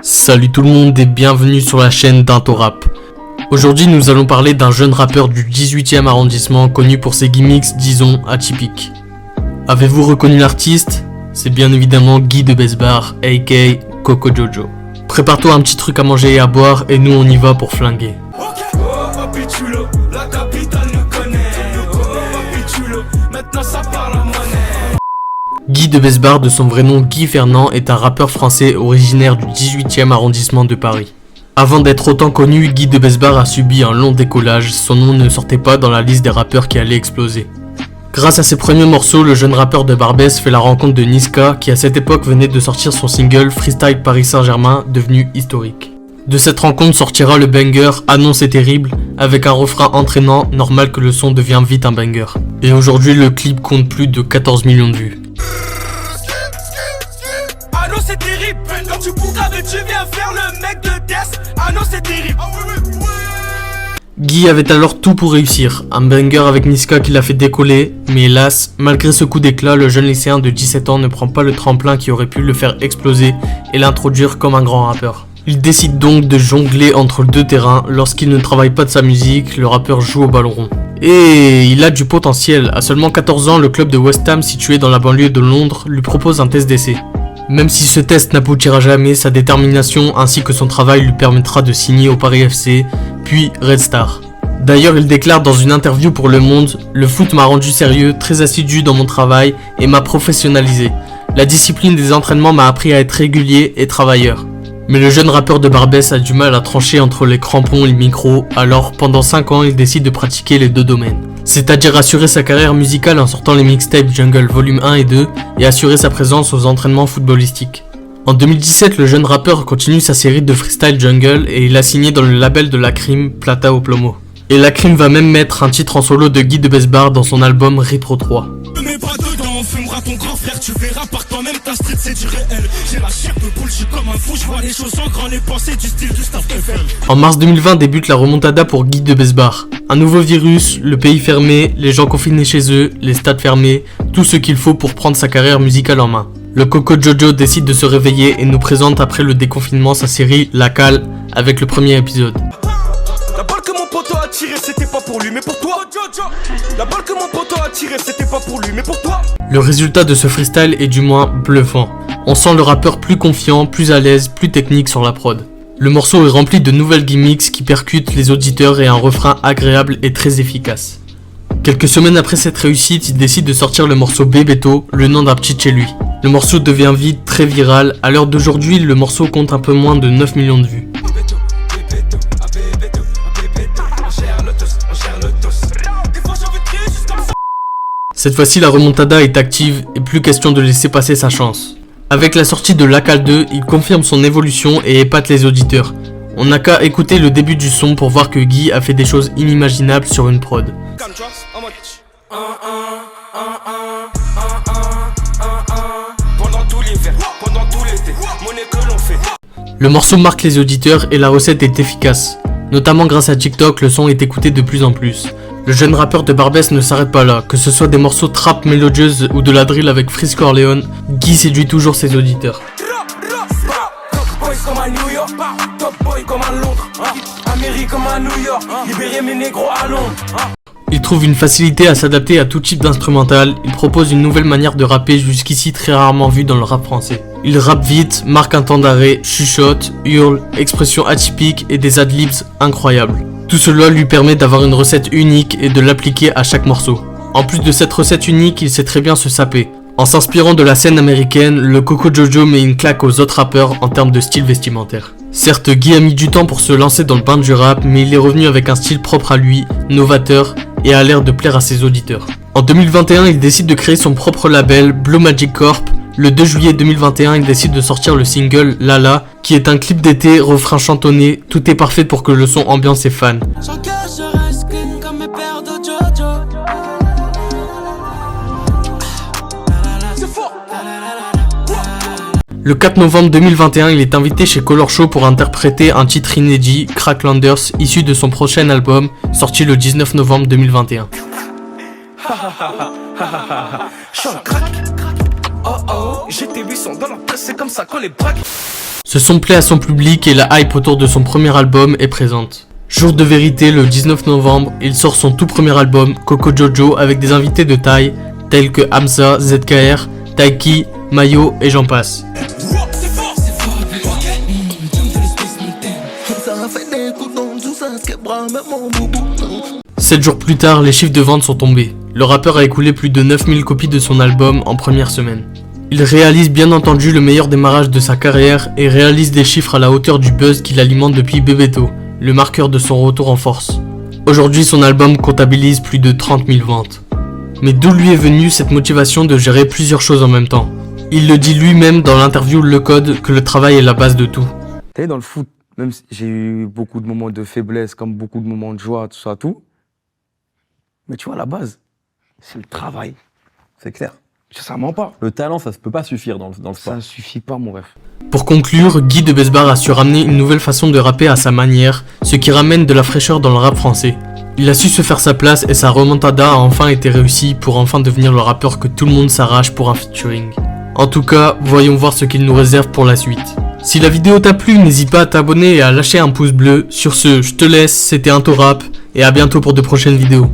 Salut tout le monde et bienvenue sur la chaîne d'Intorap. Aujourd'hui nous allons parler d'un jeune rappeur du 18e arrondissement connu pour ses gimmicks, disons, atypiques. Avez-vous reconnu l'artiste? C'est bien évidemment Guy de Besbar, aka Coco Jojo. Prépare-toi un petit truc à manger et à boire et nous on y va pour flinguer. Guy de Besbar, de son vrai nom Guy Fernand, est un rappeur français originaire du 18e arrondissement de Paris. Avant d'être autant connu, Guy de Besbar a subi un long décollage, son nom ne sortait pas dans la liste des rappeurs qui allaient exploser. Grâce à ses premiers morceaux, le jeune rappeur de Barbès fait la rencontre de Niska, qui à cette époque venait de sortir son single Freestyle Paris Saint-Germain, devenu historique. De cette rencontre sortira le banger Ah non c'est terrible, avec un refrain entraînant, normal que le son devient vite un banger. Et aujourd'hui le clip compte plus de 14 millions de vues. Ah non c'est terrible, quand tu cours avec tu viens faire le mec de Death. Ah non c'est terrible. Guy avait alors tout pour réussir, un banger avec Niska qui l'a fait décoller, mais hélas, malgré ce coup d'éclat, le jeune lycéen de 17 ans ne prend pas le tremplin qui aurait pu le faire exploser et l'introduire comme un grand rappeur. Il décide donc de jongler entre deux terrains. Lorsqu'il ne travaille pas de sa musique, le rappeur joue au ballon rond. Et il a du potentiel. À seulement 14 ans, le club de West Ham, situé dans la banlieue de Londres, lui propose un test d'essai. Même si ce test n'aboutira jamais, sa détermination ainsi que son travail lui permettra de signer au Paris FC, puis Red Star. D'ailleurs, il déclare dans une interview pour Le Monde « Le foot m'a rendu sérieux, très assidu dans mon travail et m'a professionnalisé. La discipline des entraînements m'a appris à être régulier et travailleur. » Mais le jeune rappeur de Barbès a du mal à trancher entre les crampons et le micro, alors pendant 5 ans il décide de pratiquer les deux domaines. C'est-à-dire assurer sa carrière musicale en sortant les mixtapes Jungle Volume 1 et 2 et assurer sa présence aux entraînements footballistiques. En 2017, le jeune rappeur continue sa série de freestyle Jungle et il a signé dans le label de Lacrim, Plata au Plomo. Et Lacrim va même mettre un titre en solo de Guy de Besbar dans son album Repro 3. Ton grand frère, tu verras par toi-même ta street c'est du réel. J'ai la chair de poule, je suis comme un fou, je vois les choses en grand, les pensées du style du staff FM. En mars 2020 débute la remontada pour Guy de Besbar. Un nouveau virus, le pays fermé, les gens confinés chez eux, les stades fermés, tout ce qu'il faut pour prendre sa carrière musicale en main. Le Coco Jojo décide de se réveiller et nous présente après le déconfinement sa série La Cale avec le premier épisode. La balle que mon poteau a tirée c'était pas pour lui mais pour toi. La balle que mon poteau a tirée c'était pas pour lui mais pour toi. Le résultat de ce freestyle est du moins bluffant. On sent le rappeur plus confiant, plus à l'aise, plus technique sur la prod. Le morceau est rempli de nouvelles gimmicks qui percutent les auditeurs et un refrain agréable et très efficace. Quelques semaines après cette réussite, il décide de sortir le morceau Bébéto, le nom d'un petit chez lui. Le morceau devient vite très viral. À l'heure d'aujourd'hui, le morceau compte un peu moins de 9 millions de vues. Cette fois-ci, la remontada est active et plus question de laisser passer sa chance. Avec la sortie de La Cale 2, il confirme son évolution et épate les auditeurs. On n'a qu'à écouter le début du son pour voir que Guy a fait des choses inimaginables sur une prod. Le morceau marque les auditeurs et la recette est efficace. Notamment grâce à TikTok, le son est écouté de plus en plus. Le jeune rappeur de Barbès ne s'arrête pas là, que ce soit des morceaux trap mélodieuses ou de la drill avec Freeze Corleone, Guy séduit toujours ses auditeurs. Il trouve une facilité à s'adapter à tout type d'instrumental, il propose une nouvelle manière de rapper jusqu'ici très rarement vue dans le rap français. Il rappe vite, marque un temps d'arrêt, chuchote, hurle, expressions atypiques et des adlibs incroyables. Tout cela lui permet d'avoir une recette unique et de l'appliquer à chaque morceau. En plus de cette recette unique, il sait très bien se saper. En s'inspirant de la scène américaine, le Coco Jojo met une claque aux autres rappeurs en termes de style vestimentaire. Certes, Guy a mis du temps pour se lancer dans le bain du rap, mais il est revenu avec un style propre à lui, novateur, et a l'air de plaire à ses auditeurs. En 2021, il décide de créer son propre label, Blue Magic Corp. Le 2 juillet 2021, il décide de sortir le single Lala, qui est un clip d'été, refrain chantonné, tout est parfait pour que le son ambiance ses fans. Le 4 novembre 2021, il est invité chez Color Show pour interpréter un titre inédit, Cracklanders, issu de son prochain album, sorti le 19 novembre 2021. Oh oh, j'étais 800 dans la place, c'est comme ça qu'on les braque. Ce son plaît à son public et la hype autour de son premier album est présente. Jour de vérité, le 19 novembre, il sort son tout premier album, Coco Jojo, avec des invités de taille, tels que Hamza, ZKR, Taiki, Mayo et j'en passe. 7 jours plus tard, les chiffres de vente sont tombés. Le rappeur a écoulé plus de 9000 copies de son album en première semaine. Il réalise bien entendu le meilleur démarrage de sa carrière et réalise des chiffres à la hauteur du buzz qu'il alimente depuis Bebeto, le marqueur de son retour en force. Aujourd'hui, son album comptabilise plus de 30 000 ventes. Mais d'où lui est venue cette motivation de gérer plusieurs choses en même temps? Il le dit lui-même dans l'interview Le Code que le travail est la base de tout. T'as vu, dans le foot, même si j'ai eu beaucoup de moments de faiblesse, comme beaucoup de moments de joie, tout ça, tout. Mais tu vois, la base, c'est le travail. C'est clair. Ça ment pas. Le talent, ça ne peut pas suffire dans le sport. Ça suffit pas, mon ref. Pour conclure, Guy de Besbar a su ramener une nouvelle façon de rapper à sa manière, ce qui ramène de la fraîcheur dans le rap français. Il a su se faire sa place et sa remontada a enfin été réussie pour enfin devenir le rappeur que tout le monde s'arrache pour un featuring. En tout cas, voyons voir ce qu'il nous réserve pour la suite. Si la vidéo t'a plu, n'hésite pas à t'abonner et à lâcher un pouce bleu. Sur ce, je te laisse, c'était Into Rap et à bientôt pour de prochaines vidéos.